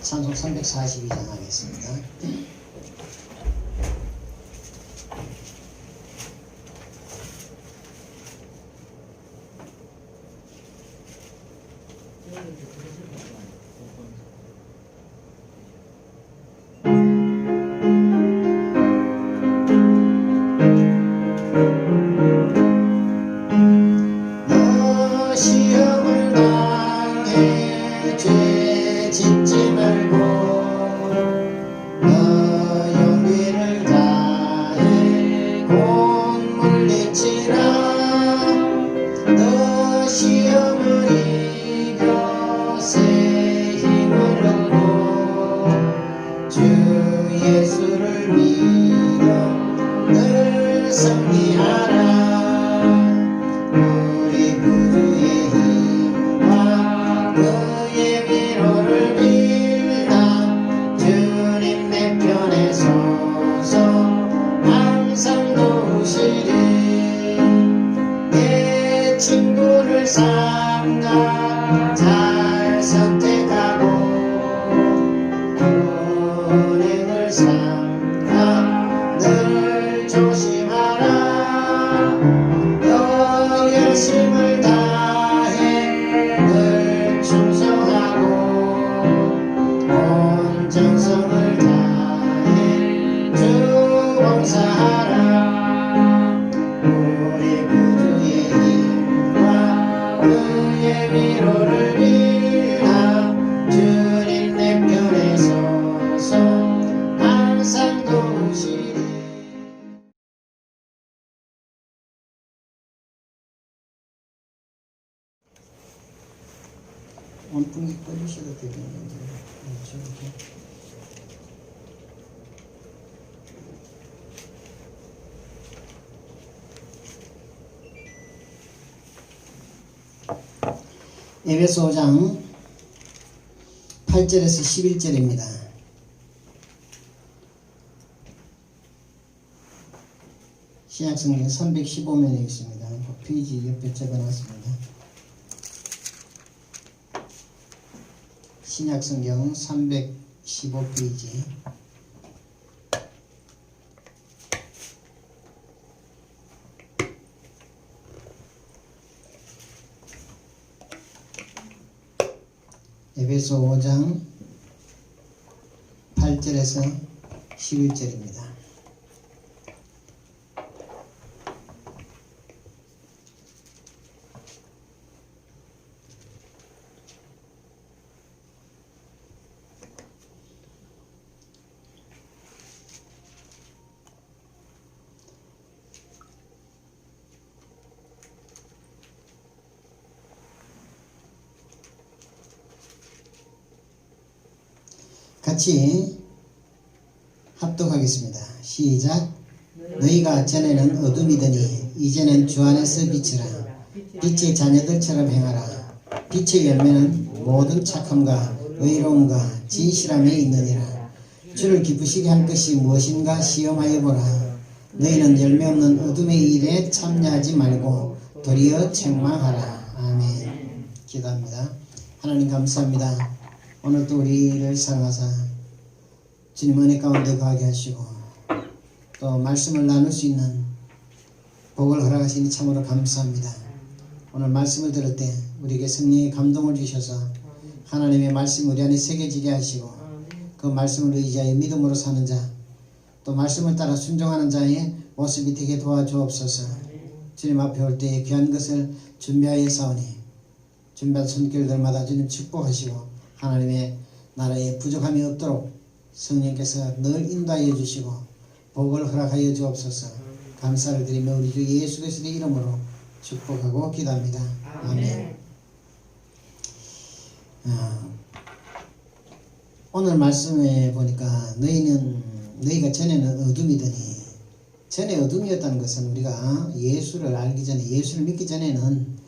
찬송 342장 하겠습니다. 너 시험을 당해 죄 짓지 말고 너 용기를 다해 곧 물리치라. 너 시험을 이겨 새 힘을 얻고 주 예수를 믿어 늘 승리하라. 우리 구주의 힘과 그의 위로를 빌라. 주님 내 편에 서서 항상 도우시리. 내 친구를 삼가 잘 선택하고 은행을 삼가 늘 조심하라. 너 열심을 다해 늘 충성하고 온 정성을 다해 주 봉사하라. 우리 구주의 힘과 그의 위로를 빌라. 주님 내 편에 서서 항상 도우시리. 원풍기 꺼주셔도 되겠는데 이렇게. 에베소 5장 8절에서 11절입니다. 신약성경 315면에 있습니다. 페이지 옆에 적어놨습니다. 신약성경 315페이지. 에베소 5장 8절에서 11절입니다. 같이 합독하겠습니다. 시작. 너희가 전에는 어둠이더니 이제는 주 안에서 빛이라. 빛의 자녀들처럼 행하라. 빛의 열매는 모든 착함과 의로움과 진실함에 있느니라. 주를 기쁘시게 할 것이 무엇인가 시험하여 보라. 너희는 열매 없는 어둠의 일에 참여하지 말고 도리어 책망하라. 아멘. 기도합니다. 하나님 감사합니다. 오늘도 우리를 사랑하사 주님 은혜 가운데 거하게 하시고 또 말씀을 나눌 수 있는 복을 허락하시니 참으로 감사합니다. 오늘 말씀을 들을 때 우리에게 성령의 감동을 주셔서 하나님의 말씀 우리 안에 새겨지게 하시고 그 말씀을 의지하여 믿음으로 사는 자, 또 말씀을 따라 순종하는 자의 모습이 되게 도와주옵소서. 주님 앞에 올 때에 귀한 것을 준비하여 사오니 준비한 손길들마다 주님 축복하시고 하나님의 나라에 부족함이 없도록 성령께서 늘 인도하여 주시고 복을 허락하여 주옵소서. 감사를 드리며 우리 주 예수 그리스도의 이름으로 축복하고 기도합니다. 아멘. 오늘 말씀에 보니까 너희가 전에는 어둠이더니, 전에 어둠이었다는 것은 우리가 예수를 알기 전에, 예수를 믿기 전에는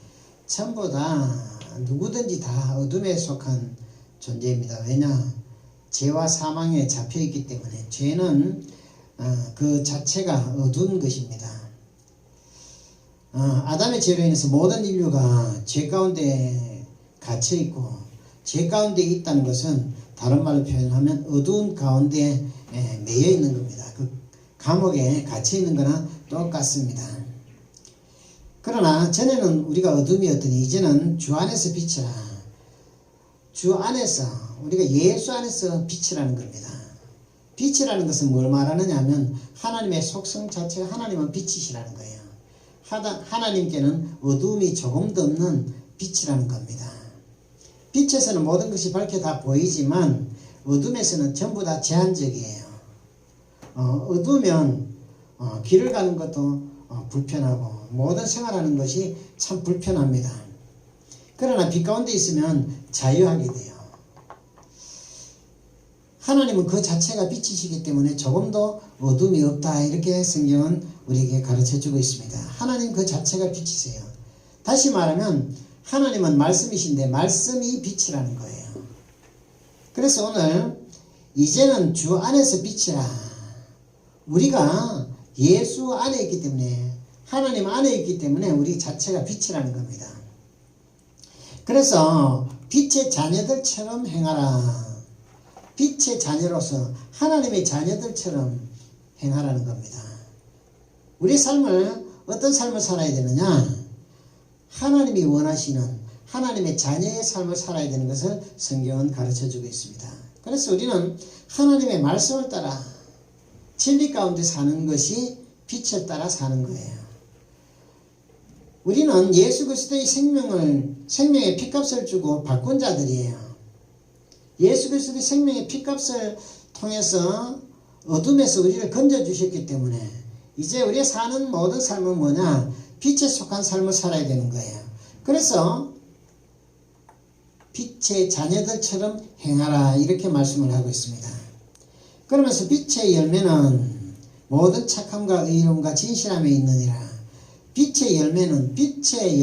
전부 다 누구든지 다 어둠에 속한 존재입니다. 왜냐? 죄와 사망에 잡혀있기 때문에. 죄는 그 자체가 어두운 것입니다. 아담의 죄로 인해서 모든 인류가 죄 가운데 갇혀있고, 죄 가운데 있다는 것은 다른 말로 표현하면 어두운 가운데 매여 있는 겁니다. 그 감옥에 갇혀 있는 거나 똑같습니다. 그러나 전에는 우리가 어둠이었더니 이제는 주 안에서 빛이라. 주 안에서 우리가 예수 안에서 빛이라는 겁니다. 빛이라는 것은 뭘 말하느냐 하면 하나님의 속성 자체가 하나님은 빛이시라는 거예요. 하나님께는 어두움이 조금도 없는 빛이라는 겁니다. 빛에서는 모든 것이 밝게 다 보이지만 어둠에서는 전부 다 제한적이에요. 어두우면 길을 가는 것도 불편하고 모든 생활하는 것이 참 불편합니다. 그러나 빛 가운데 있으면 자유하게 돼요. 하나님은 그 자체가 빛이시기 때문에 조금도 어둠이 없다, 이렇게 성경은 우리에게 가르쳐주고 있습니다. 하나님 그 자체가 빛이세요. 다시 말하면 하나님은 말씀이신데 말씀이 빛이라는 거예요. 그래서 오늘 이제는 주 안에서 빛이라. 우리가 예수 안에 있기 때문에, 하나님 안에 있기 때문에 우리 자체가 빛이라는 겁니다. 그래서 빛의 자녀들처럼 행하라. 빛의 자녀로서 하나님의 자녀들처럼 행하라는 겁니다. 우리 삶을, 어떤 삶을 살아야 되느냐? 하나님이 원하시는 하나님의 자녀의 삶을 살아야 되는 것을 성경은 가르쳐주고 있습니다. 그래서 우리는 하나님의 말씀을 따라 진리 가운데 사는 것이 빛을 따라 사는 거예요. 우리는 예수 그리스도의 생명의 핏값을 주고 바꾼 자들이에요. 예수 그리스도의 생명의 핏값을 통해서 어둠에서 우리를 건져주셨기 때문에 이제 우리가 사는 모든 삶은 뭐냐? 빛에 속한 삶을 살아야 되는 거예요. 그래서 빛의 자녀들처럼 행하라, 이렇게 말씀을 하고 있습니다. 그러면서 빛의 열매는 모든 착함과 의로움과 진실함에 있느니라. 빛의 열매는 빛이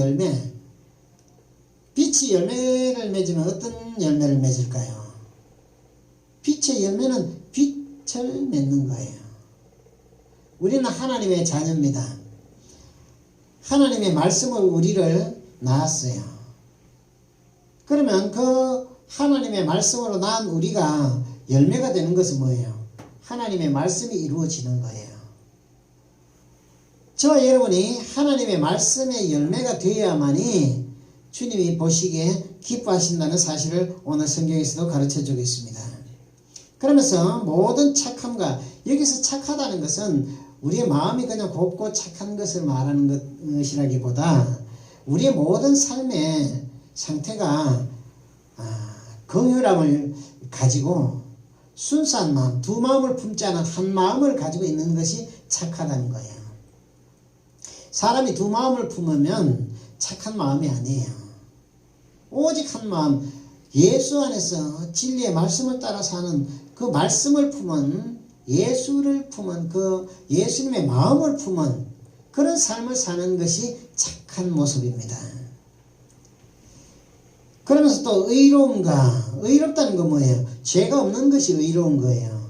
열매를 맺으면 어떤 열매를 맺을까요? 빛의 열매는 빛을 맺는 거예요. 우리는 하나님의 자녀입니다. 하나님의 말씀으로 우리를 낳았어요. 그러면 그 하나님의 말씀으로 낳은 우리가 열매가 되는 것은 뭐예요? 하나님의 말씀이 이루어지는 거예요. 저와 여러분이 하나님의 말씀의 열매가 되어야만이 주님이 보시기에 기뻐하신다는 사실을 오늘 성경에서도 가르쳐주고 있습니다. 그러면서 모든 착함과, 여기서 착하다는 것은 우리의 마음이 그냥 곱고 착한 것을 말하는 것이라기보다 우리의 모든 삶의 상태가 긍휼함을 가지고 순수한 마음, 두 마음을 품지 않은 한 마음을 가지고 있는 것이 착하다는 거예요. 사람이 두 마음을 품으면 착한 마음이 아니에요. 오직 한 마음, 예수 안에서 진리의 말씀을 따라 사는 그 말씀을 품은, 예수를 품은, 그 예수님의 마음을 품은 그런 삶을 사는 것이 착한 모습입니다. 그러면서 또 의롭다는 건 뭐예요? 죄가 없는 것이 의로운 거예요.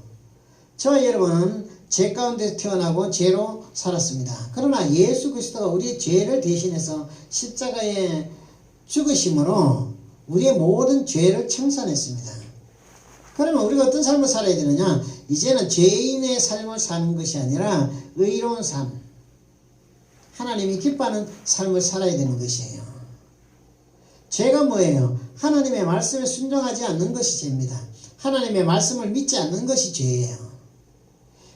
저와 여러분은 죄 가운데 태어나고 죄로 살았습니다. 그러나 예수 그리스도가 우리의 죄를 대신해서 십자가에 죽으심으로 우리의 모든 죄를 청산했습니다. 그러면 우리가 어떤 삶을 살아야 되느냐? 이제는 죄인의 삶을 사는 것이 아니라 의로운 삶, 하나님이 기뻐하는 삶을 살아야 되는 것이에요. 죄가 뭐예요? 하나님의 말씀에 순종하지 않는 것이 죄입니다. 하나님의 말씀을 믿지 않는 것이 죄예요.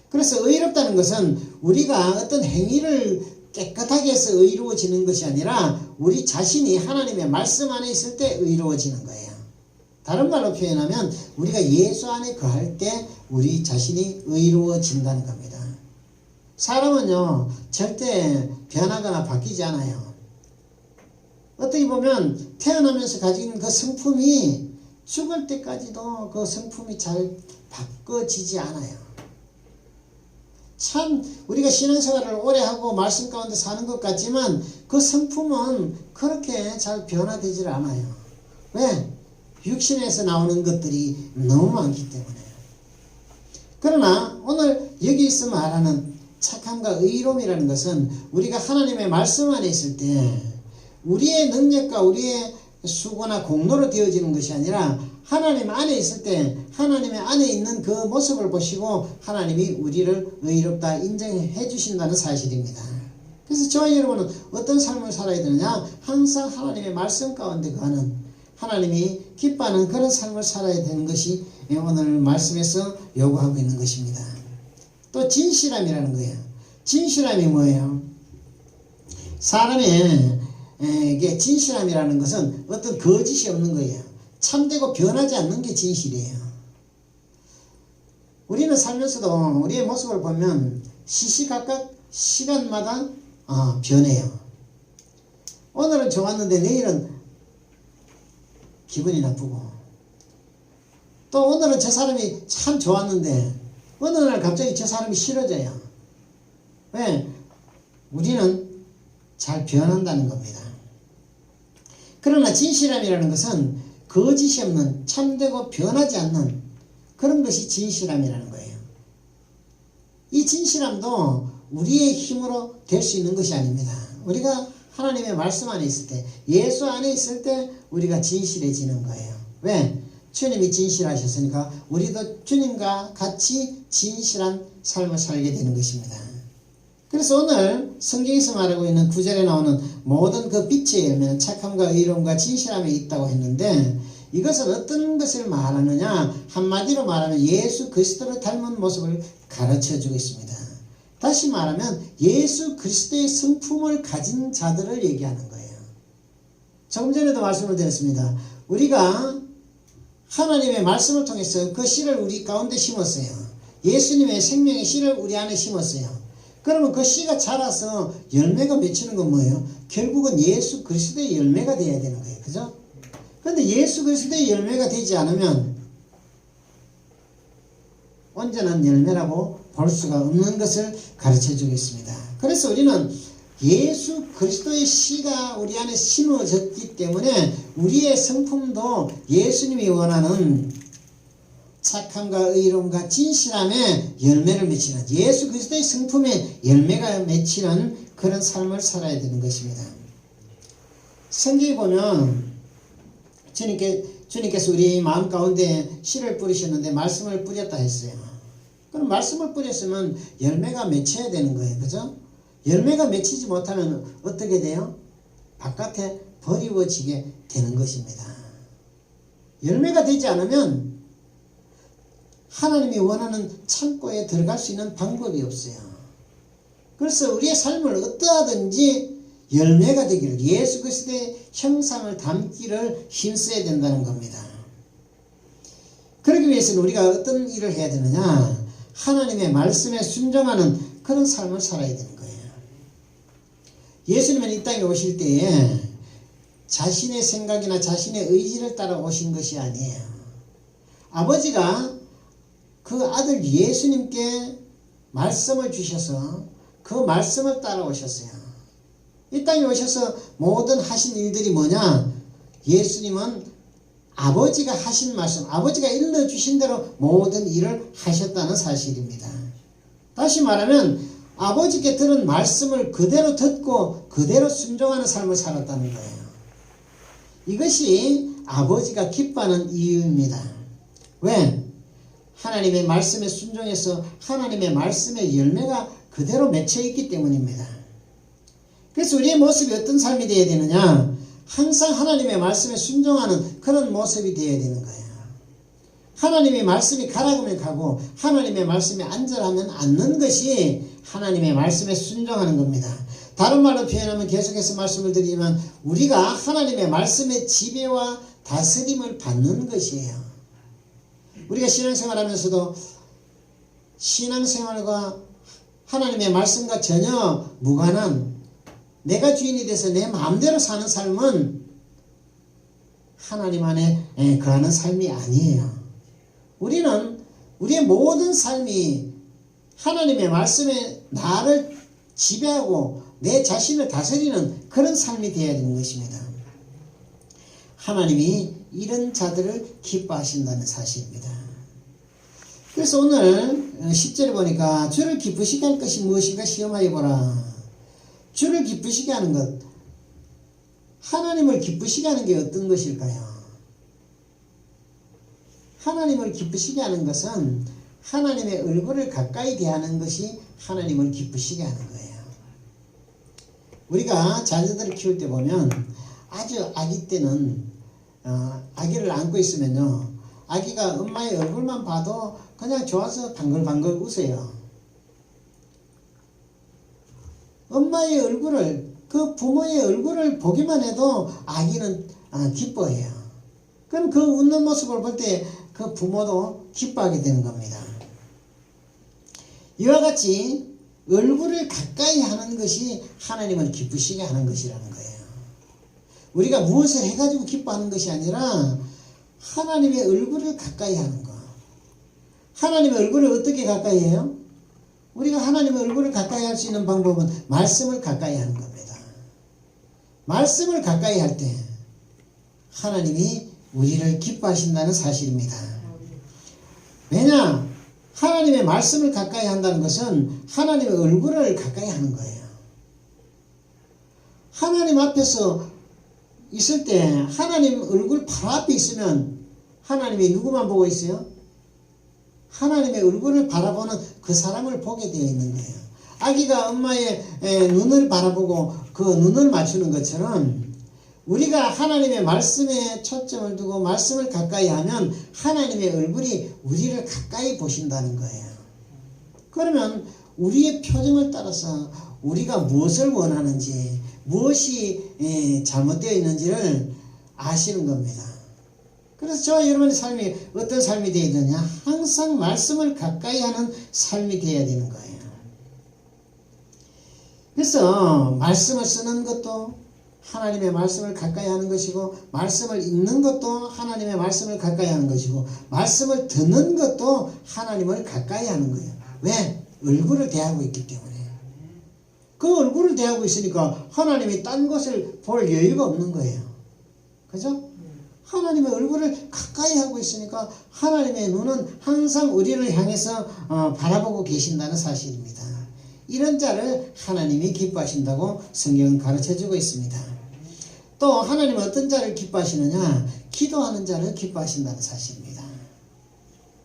그래서 의롭다는 것은 우리가 어떤 행위를 깨끗하게 해서 의로워지는 것이 아니라 우리 자신이 하나님의 말씀 안에 있을 때 의로워지는 거예요. 다른 말로 표현하면 우리가 예수 안에 거할 때 우리 자신이 의로워진다는 겁니다. 사람은요 절대 변하거나 바뀌지 않아요. 어떻게 보면 태어나면서 가지고 있는 그 성품이 죽을 때까지도 그 성품이 잘 바꿔지지 않아요. 참 우리가 신앙생활을 오래 하고 말씀 가운데 사는 것 같지만 그 성품은 그렇게 잘 변화되질 않아요. 왜? 육신에서 나오는 것들이 너무 많기 때문에. 그러나 오늘 여기서 말하는 착함과 의로움이라는 것은 우리가 하나님의 말씀 안에 있을 때 우리의 능력과 우리의 수고나 공로로 되어지는 것이 아니라 하나님 안에 있을 때 하나님의 안에 있는 그 모습을 보시고 하나님이 우리를 의롭다 인정해 주신다는 사실입니다. 그래서 저와 여러분은 어떤 삶을 살아야 되느냐? 항상 하나님의 말씀 가운데 거하는, 하나님이 기뻐하는 그런 삶을 살아야 되는 것이 오늘 말씀에서 요구하고 있는 것입니다. 또 진실함이라는 거예요. 진실함이 뭐예요? 사람에게 진실함이라는 것은 어떤 거짓이 없는 거예요. 참되고 변하지 않는 게 진실이에요. 우리는 살면서도 우리의 모습을 보면 시시각각 시간마다 변해요. 오늘은 좋았는데 내일은 기분이 나쁘고, 또 오늘은 저 사람이 참 좋았는데 어느 날 갑자기 저 사람이 싫어져요. 왜? 우리는 잘 변한다는 겁니다. 그러나 진실함이라는 것은 거짓이 없는, 참되고 변하지 않는 그런 것이 진실함이라는 거예요. 이 진실함도 우리의 힘으로 될 수 있는 것이 아닙니다. 우리가 하나님의 말씀 안에 있을 때, 예수 안에 있을 때 우리가 진실해지는 거예요. 왜? 주님이 진실하셨으니까 우리도 주님과 같이 진실한 삶을 살게 되는 것입니다. 그래서 오늘 성경에서 말하고 있는 9절에 나오는 모든 그 빛의 열매는 착함과 의로움과 진실함에 있다고 했는데, 이것은 어떤 것을 말하느냐? 한마디로 말하면 예수 그리스도를 닮은 모습을 가르쳐주고 있습니다. 다시 말하면 예수 그리스도의 성품을 가진 자들을 얘기하는 거예요. 조금 전에도 말씀을 드렸습니다. 우리가 하나님의 말씀을 통해서 그 씨를 우리 가운데 심었어요. 예수님의 생명의 씨를 우리 안에 심었어요. 그러면 그 씨가 자라서 열매가 맺히는 건 뭐예요? 결국은 예수 그리스도의 열매가 되어야 되는 거예요. 그죠? 그런데 예수 그리스도의 열매가 되지 않으면 온전한 열매라고 볼 수가 없는 것을 가르쳐 주겠습니다. 그래서 우리는 예수 그리스도의 씨가 우리 안에 심어졌기 때문에 우리의 성품도 예수님이 원하는 착함과 의로움과 진실함의 열매를 맺히는, 예수 그리스도의 성품의 열매가 맺히는 그런 삶을 살아야 되는 것입니다. 성경에 보면 주님께서 우리 마음 가운데 씨를 뿌리셨는데 말씀을 뿌렸다 했어요. 그럼 말씀을 뿌렸으면 열매가 맺혀야 되는 거예요. 그죠? 열매가 맺히지 못하면 어떻게 돼요? 바깥에 버리워지게 되는 것입니다. 열매가 되지 않으면 하나님이 원하는 창고에 들어갈 수 있는 방법이 없어요. 그래서 우리의 삶을 어떠하든지 열매가 되기를, 예수 그리스도의 형상을 담기를 힘써야 된다는 겁니다. 그러기 위해서는 우리가 어떤 일을 해야 되느냐? 하나님의 말씀에 순종하는 그런 삶을 살아야 되는 거예요. 예수님은 이 땅에 오실 때에 자신의 생각이나 자신의 의지를 따라 오신 것이 아니에요. 아버지가 그 아들 예수님께 말씀을 주셔서 그 말씀을 따라 오셨어요. 이 땅에 오셔서 모든 하신 일들이 뭐냐? 예수님은 아버지가 하신 말씀, 아버지가 일러주신 대로 모든 일을 하셨다는 사실입니다. 다시 말하면 아버지께 들은 말씀을 그대로 듣고 그대로 순종하는 삶을 살았다는 거예요. 이것이 아버지가 기뻐하는 이유입니다. 왜? 하나님의 말씀에 순종해서 하나님의 말씀의 열매가 그대로 맺혀 있기 때문입니다. 그래서 우리의 모습이 어떤 삶이 되어야 되느냐? 항상 하나님의 말씀에 순종하는 그런 모습이 되어야 되는 거예요. 하나님의 말씀이 가라면 가고 하나님의 말씀에 앉으라면 앉는 것이 하나님의 말씀에 순종하는 겁니다. 다른 말로 표현하면, 계속해서 말씀을 드리지만, 우리가 하나님의 말씀의 지배와 다스림을 받는 것이에요. 우리가 신앙생활하면서도 신앙생활과 하나님의 말씀과 전혀 무관한, 내가 주인이 돼서 내 마음대로 사는 삶은 하나님 안에 거하는 삶이 아니에요. 우리는 우리의 모든 삶이 하나님의 말씀에 나를 지배하고 내 자신을 다스리는 그런 삶이 되어야 되는 것입니다. 하나님이 이런 자들을 기뻐하신다는 사실입니다. 그래서 오늘 10절에 보니까 주를 기쁘시게 할 것이 무엇인가 시험하여 보라. 주를 기쁘시게 하는 것, 하나님을 기쁘시게 하는 게 어떤 것일까요? 하나님을 기쁘시게 하는 것은 하나님의 얼굴을 가까이 대하는 것이 하나님을 기쁘시게 하는 거예요. 우리가 자녀들을 키울 때 보면 아주 아기 때는 아기를 안고 있으면요, 아기가 엄마의 얼굴만 봐도 그냥 좋아서 방글방글 웃어요. 엄마의 얼굴을, 그 부모의 얼굴을 보기만 해도 아기는 기뻐해요. 그럼 그 웃는 모습을 볼 때 그 부모도 기뻐하게 되는 겁니다. 이와 같이 얼굴을 가까이 하는 것이 하나님을 기쁘시게 하는 것이라는 거예요. 우리가 무엇을 해가지고 기뻐하는 것이 아니라 하나님의 얼굴을 가까이 하는 것. 하나님의 얼굴을 어떻게 가까이 해요? 우리가 하나님의 얼굴을 가까이 할 수 있는 방법은 말씀을 가까이 하는 겁니다. 말씀을 가까이 할 때 하나님이 우리를 기뻐하신다는 사실입니다. 왜냐? 하나님의 말씀을 가까이 한다는 것은 하나님의 얼굴을 가까이 하는 거예요. 하나님 앞에서 있을 때 하나님 얼굴 바로 앞에 있으면 하나님이 누구만 보고 있어요? 하나님의 얼굴을 바라보는 그 사람을 보게 되어 있는 거예요. 아기가 엄마의 눈을 바라보고 그 눈을 맞추는 것처럼 우리가 하나님의 말씀에 초점을 두고 말씀을 가까이 하면 하나님의 얼굴이 우리를 가까이 보신다는 거예요. 그러면 우리의 표정을 따라서 우리가 무엇을 원하는지, 무엇이 잘못되어 있는지를 아시는 겁니다. 그래서 저와 여러분의 삶이 어떤 삶이 되어야 되느냐? 항상 말씀을 가까이 하는 삶이 되어야 되는 거예요. 그래서 말씀을 쓰는 것도 하나님의 말씀을 가까이 하는 것이고, 말씀을 읽는 것도 하나님의 말씀을 가까이 하는 것이고, 말씀을 듣는 것도 하나님을 가까이 하는 거예요. 왜? 얼굴을 대하고 있기 때문에. 그 얼굴을 대하고 있으니까 하나님이 딴 것을 볼 여유가 없는 거예요. 그죠? 하나님의 얼굴을 가까이 하고 있으니까 하나님의 눈은 항상 우리를 향해서 바라보고 계신다는 사실입니다. 이런 자를 하나님이 기뻐하신다고 성경은 가르쳐주고 있습니다. 또 하나님은 어떤 자를 기뻐하시느냐? 기도하는 자를 기뻐하신다는 사실입니다.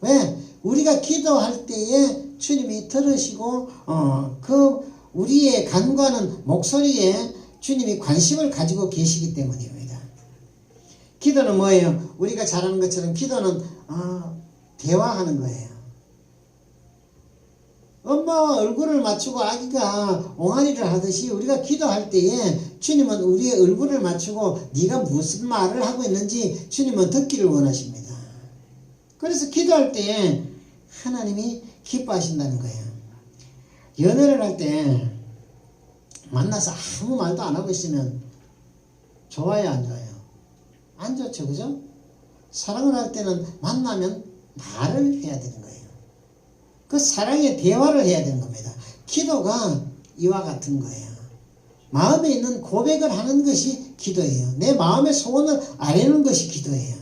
왜? 우리가 기도할 때에 주님이 들으시고 그 우리의 간구하는 목소리에 주님이 관심을 가지고 계시기 때문입니다. 기도는 뭐예요? 우리가 잘 아는 것처럼 기도는 대화하는 거예요. 엄마와 얼굴을 맞추고 아기가 옹알이를 하듯이 우리가 기도할 때에 주님은 우리의 얼굴을 맞추고 네가 무슨 말을 하고 있는지 주님은 듣기를 원하십니다. 그래서 기도할 때에 하나님이 기뻐하신다는 거예요. 연애를 할 때 만나서 아무 말도 안 하고 있으면 좋아요, 안 좋아요? 안 좋죠, 그죠? 사랑을 할 때는 만나면 말을 해야 되는 거예요. 그 사랑의 대화를 해야 되는 겁니다. 기도가 이와 같은 거예요. 마음에 있는 고백을 하는 것이 기도예요. 내 마음의 소원을 아뢰는 것이 기도예요.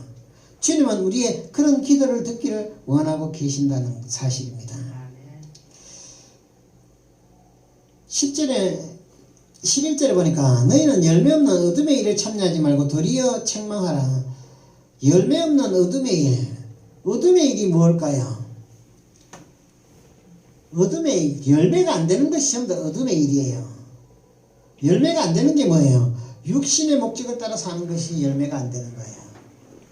주님은 우리의 그런 기도를 듣기를 원하고 계신다는 사실입니다. 10절에 11절에 보니까 너희는 열매 없는 어둠의 일에 참여하지 말고 도리어 책망하라. 열매 없는 어둠의 일. 어둠의 일이 무엇일까요? 어둠의 일, 열매가 안 되는 것이 전부 다 어둠의 일이에요. 열매가 안 되는 게 뭐예요? 육신의 목적을 따라 사는 것이 열매가 안 되는 거예요.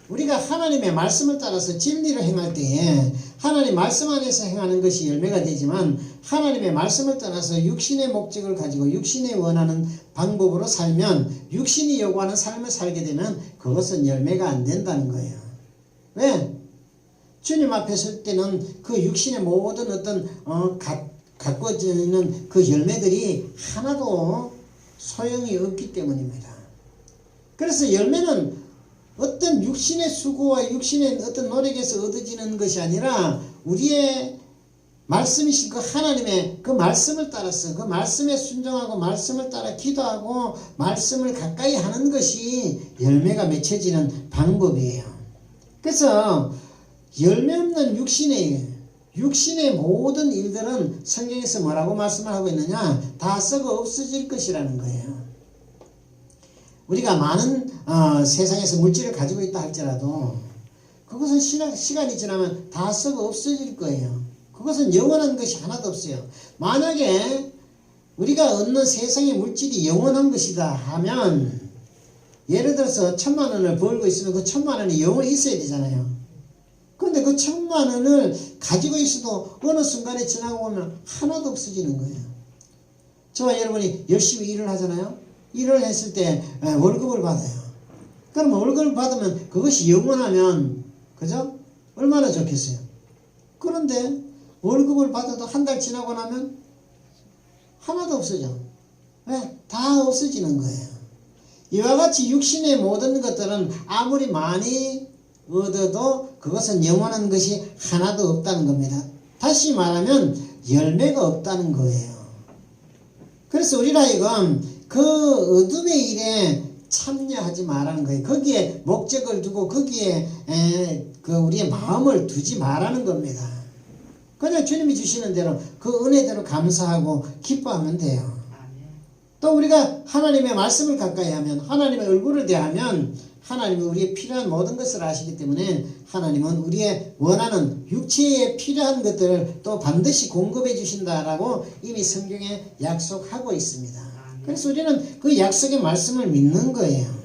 우리가 하나님의 말씀을 따라서 진리를 행할 때에 하나님 말씀 안에서 행하는 것이 열매가 되지만 하나님의 말씀을 따라서 육신의 목적을 가지고 육신이 원하는 방법으로 살면 육신이 요구하는 삶을 살게 되면 그것은 열매가 안 된다는 거예요. 왜? 주님 앞에 설 때는 그 육신의 모든 어떤 가꿔지는 그 열매들이 하나도 소용이 없기 때문입니다. 그래서 열매는 어떤 육신의 수고와 육신의 어떤 노력에서 얻어지는 것이 아니라 우리의 말씀이신 그 하나님의 그 말씀을 따라서 그 말씀에 순종하고 말씀을 따라 기도하고 말씀을 가까이 하는 것이 열매가 맺혀지는 방법이에요. 그래서 열매 없는 육신의 모든 일들은 성경에서 뭐라고 말씀을 하고 있느냐? 다 썩어 없어질 것이라는 거예요. 우리가 많은 세상에서 물질을 가지고 있다 할지라도 그것은 시간이 지나면 다 썩어 없어질 거예요. 그것은 영원한 것이 하나도 없어요. 만약에 우리가 얻는 세상의 물질이 영원한 것이다 하면, 예를 들어서 1,000만 원을 벌고 있으면 그 1,000만 원이 영원히 있어야 되잖아요. 그런데 그 1,000만 원을 가지고 있어도 어느 순간에 지나고 보면 하나도 없어지는 거예요. 저와 여러분이 열심히 일을 하잖아요. 일을 했을 때 월급을 받아요. 그럼 월급을 받으면 그것이 영원하면, 그죠? 얼마나 좋겠어요. 그런데 월급을 받아도 한 달 지나고 나면 하나도 없어져. 왜? 다 없어지는 거예요. 이와 같이 육신의 모든 것들은 아무리 많이 얻어도 그것은 영원한 것이 하나도 없다는 겁니다. 다시 말하면 열매가 없다는 거예요. 그래서 우리라 하여금 그 어둠의 일에 참여하지 말라는 거예요. 거기에 목적을 두고 거기에 우리의 마음을 두지 말라는 겁니다. 그냥 주님이 주시는 대로 그 은혜대로 감사하고 기뻐하면 돼요. 또 우리가 하나님의 말씀을 가까이 하면, 하나님의 얼굴을 대하면 하나님은 우리의 필요한 모든 것을 아시기 때문에 하나님은 우리의 원하는 육체에 필요한 것들을 또 반드시 공급해 주신다라고 이미 성경에 약속하고 있습니다. 그래서 우리는 그 약속의 말씀을 믿는 거예요.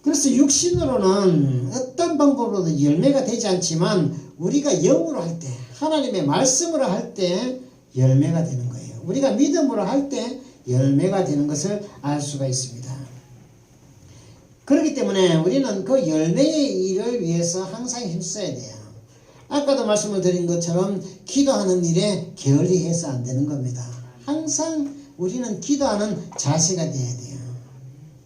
그래서 육신으로는 어떤 방법으로도 열매가 되지 않지만 우리가 영으로 할 때, 하나님의 말씀으로 할 때 열매가 되는 거예요. 우리가 믿음으로 할 때 열매가 되는 것을 알 수가 있습니다. 그렇기 때문에 우리는 그 열매의 일을 위해서 항상 힘써야 돼요. 아까도 말씀을 드린 것처럼 기도하는 일에 게을리해서 안 되는 겁니다. 항상 우리는 기도하는 자세가 돼야 돼요.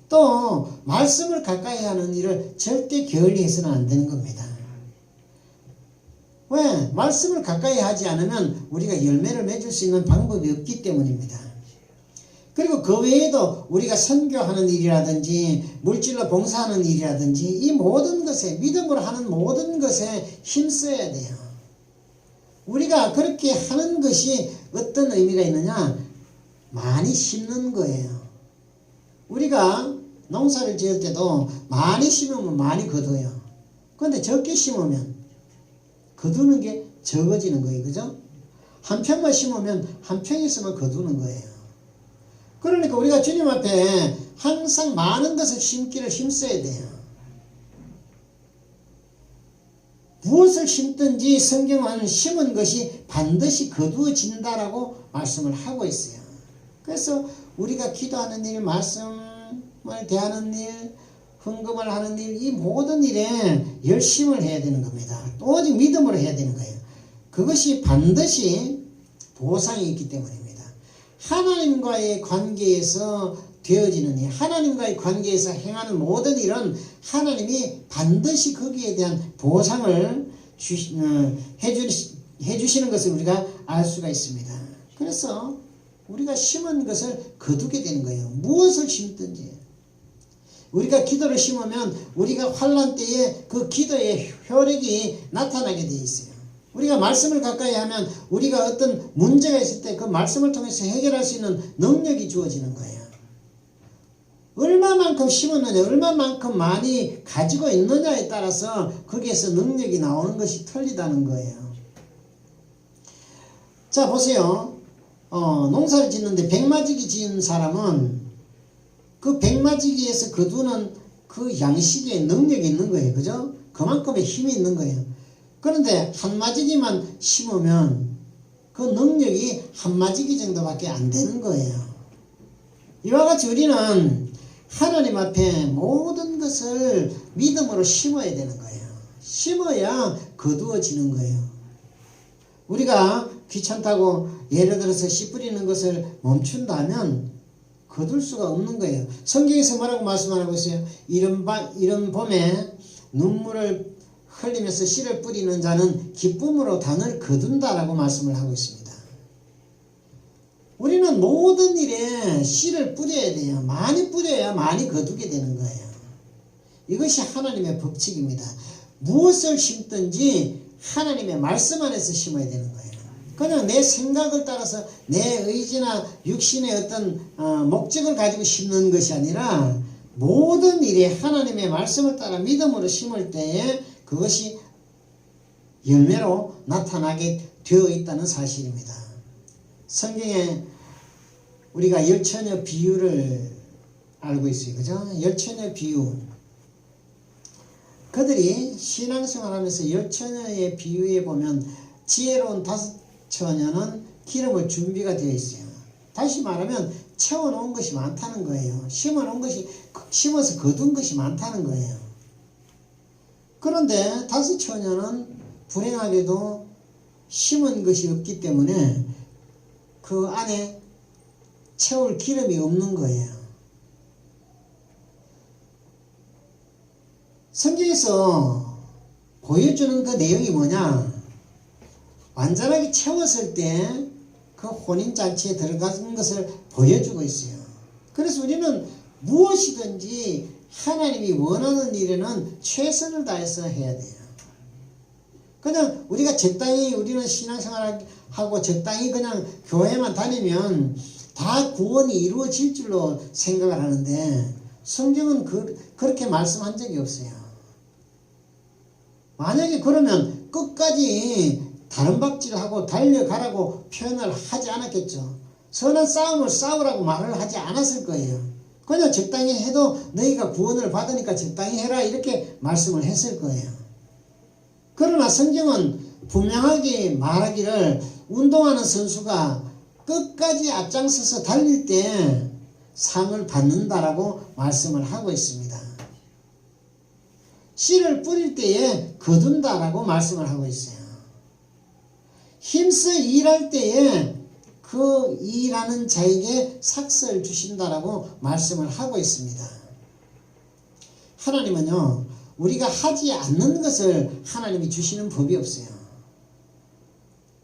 또 말씀을 가까이 하는 일을 절대 게을리해서는 안 되는 겁니다. 왜? 말씀을 가까이 하지 않으면 우리가 열매를 맺을 수 있는 방법이 없기 때문입니다. 그리고 그 외에도 우리가 선교하는 일이라든지 물질로 봉사하는 일이라든지 이 모든 것에, 믿음으로 하는 모든 것에 힘써야 돼요. 우리가 그렇게 하는 것이 어떤 의미가 있느냐? 많이 심는 거예요. 우리가 농사를 지을 때도 많이 심으면 많이 거둬요. 그런데 적게 심으면 거두는 게 적어지는 거예요. 그죠? 한 평만 심으면 한 평에서만 거두는 거예요. 그러니까 우리가 주님 앞에 항상 많은 것을 심기를 힘써야 돼요. 무엇을 심든지 성경은 심은 것이 반드시 거두어진다라고 말씀을 하고 있어요. 그래서 우리가 기도하는 일, 말씀을 대하는 일, 헌금을 하는 일, 이 모든 일에 열심을 해야 되는 겁니다. 오직 믿음으로 해야 되는 거예요. 그것이 반드시 보상이 있기 때문입니다. 하나님과의 관계에서 되어지는 일, 하나님과의 관계에서 행하는 모든 일은 하나님이 반드시 거기에 대한 보상을 해주시는 것을 우리가 알 수가 있습니다. 그래서 우리가 심은 것을 거두게 되는 거예요. 무엇을 심든지. 우리가 기도를 심으면 우리가 환난 때에 그 기도의 효력이 나타나게 되어 있어요. 우리가 말씀을 가까이 하면 우리가 어떤 문제가 있을 때 그 말씀을 통해서 해결할 수 있는 능력이 주어지는 거예요. 얼마만큼 심었느냐, 얼마만큼 많이 가지고 있느냐에 따라서 거기에서 능력이 나오는 것이 틀리다는 거예요. 자, 보세요. 농사를 짓는데 백마지기 지은 사람은 그 백마지기에서 거두는 그 양식의 능력이 있는 거예요. 그죠? 그만큼의 힘이 있는 거예요. 그런데 한 마지기만 심으면 그 능력이 한 마지기 정도밖에 안 되는 거예요. 이와 같이 우리는 하나님 앞에 모든 것을 믿음으로 심어야 되는 거예요. 심어야 거두어지는 거예요. 우리가 귀찮다고 예를 들어서 씨 뿌리는 것을 멈춘다면 거둘 수가 없는 거예요. 성경에서 뭐라고 말씀하고 있어요? 이런 봄에 눈물을 흘리면서 씨를 뿌리는 자는 기쁨으로 단을 거둔다라고 말씀을 하고 있습니다. 우리는 모든 일에 씨를 뿌려야 돼요. 많이 뿌려야 많이 거두게 되는 거예요. 이것이 하나님의 법칙입니다. 무엇을 심든지 하나님의 말씀 안에서 심어야 되는 거예요. 그냥 내 생각을 따라서 내 의지나 육신의 어떤 목적을 가지고 심는 것이 아니라 모든 일에 하나님의 말씀을 따라 믿음으로 심을 때에 그것이 열매로 나타나게 되어 있다는 사실입니다. 성경에 우리가 열처녀 비유를 알고 있어요. 그죠? 열처녀 비유. 그들이 신앙생활하면서 열처녀의 비유에 보면 지혜로운 5처녀는 기름을 준비가 되어 있어요. 다시 말하면 채워놓은 것이 많다는 거예요. 심어서 거둔 것이 많다는 거예요. 그런데 5처녀는 불행하게도 심은 것이 없기 때문에 그 안에 채울 기름이 없는 거예요. 성경에서 보여주는 그 내용이 뭐냐? 완전하게 채웠을 때 그 혼인잔치에 들어가는 것을 보여주고 있어요. 그래서 우리는 무엇이든지 하나님이 원하는 일에는 최선을 다해서 해야 돼요. 그냥 우리가 적당히 우리는 신앙생활하고 적당히 그냥 교회만 다니면 다 구원이 이루어질 줄로 생각을 하는데 성경은 그렇게 말씀한 적이 없어요. 만약에 그러면 끝까지 다른박질하고 달려가라고 표현을 하지 않았겠죠. 선한 싸움을 싸우라고 말을 하지 않았을 거예요. 그냥 적당히 해도 너희가 구원을 받으니까 적당히 해라 이렇게 말씀을 했을 거예요. 그러나 성경은 분명하게 말하기를 운동하는 선수가 끝까지 앞장서서 달릴 때 상을 받는다라고 말씀을 하고 있습니다. 씨를 뿌릴 때에 거둔다라고 말씀을 하고 있어요. 힘써 일할 때에 그 일하는 자에게 삭을 주신다라고 말씀을 하고 있습니다. 하나님은요, 우리가 하지 않는 것을 하나님이 주시는 법이 없어요.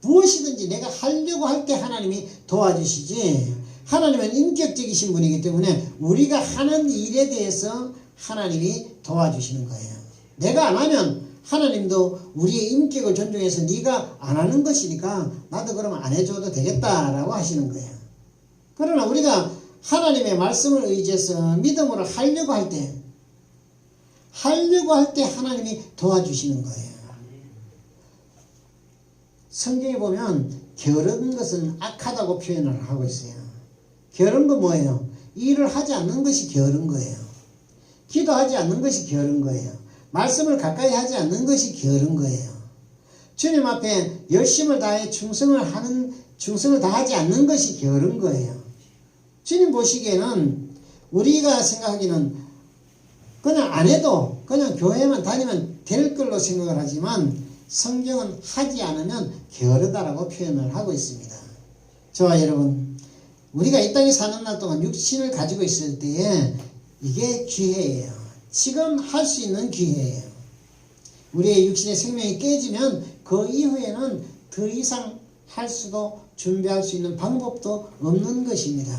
무엇이든지 내가 하려고 할 때 하나님이 도와주시지, 하나님은 인격적이신 분이기 때문에 우리가 하는 일에 대해서 하나님이 도와주시는 거예요. 내가 안 하면 하나님도 우리의 인격을 존중해서 네가 안 하는 것이니까 나도 그러면 안 해줘도 되겠다라고 하시는 거예요. 그러나 우리가 하나님의 말씀을 의지해서 믿음으로 하려고 할 때 하나님이 도와주시는 거예요. 성경에 보면 게으른 것은 악하다고 표현을 하고 있어요. 게으른 건 뭐예요? 일을 하지 않는 것이 게으른 거예요. 기도하지 않는 것이 게으른 거예요. 말씀을 가까이 하지 않는 것이 게으른 거예요. 주님 앞에 열심을 다해 충성을 다하지 않는 것이 게으른 거예요. 주님 보시기에는 우리가 생각하기는 그냥 안 해도 그냥 교회만 다니면 될 걸로 생각을 하지만 성경은 하지 않으면 게으르다라고 표현을 하고 있습니다. 저와 여러분, 우리가 이 땅에 사는 날 동안 육신을 가지고 있을 때에 이게 기회예요. 지금 할 수 있는 기회예요. 우리의 육신의 생명이 깨지면 그 이후에는 더 이상 할 수도 준비할 수 있는 방법도 없는 것입니다.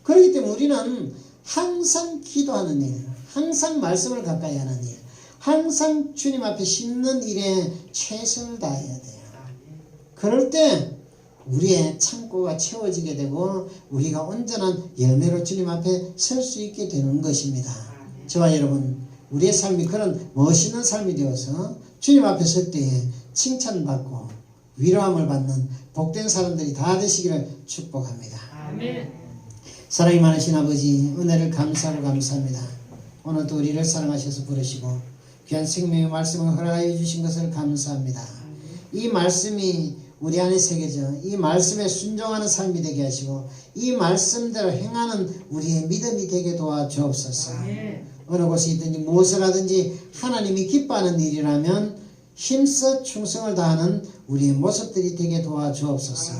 그렇기 때문에 우리는 항상 기도하는 일, 항상 말씀을 가까이 하는 일, 항상 주님 앞에 심는 일에 최선을 다해야 돼요. 그럴 때 우리의 창고가 채워지게 되고 우리가 온전한 열매로 주님 앞에 설 수 있게 되는 것입니다. 저와 여러분, 우리의 삶이 그런 멋있는 삶이 되어서 주님 앞에 설 때에 칭찬받고 위로함을 받는 복된 사람들이 다 되시기를 축복합니다. 아멘. 사랑이 많으신 아버지, 은혜를 감사하고 감사합니다. 오늘도 우리를 사랑하셔서 부르시고 귀한 생명의 말씀을 허락하여 주신 것을 감사합니다. 이 말씀이 우리 안에 새겨져 이 말씀에 순종하는 삶이 되게 하시고 이 말씀대로 행하는 우리의 믿음이 되게 도와주옵소서. 어느 곳에 있든지 무엇을 하든지 하나님이 기뻐하는 일이라면 힘써 충성을 다하는 우리의 모습들이 되게 도와주옵소서.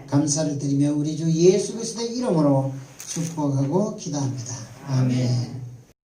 감사를 드리며 우리 주 예수 그리스도의 이름으로 축복하고 기도합니다. 아멘.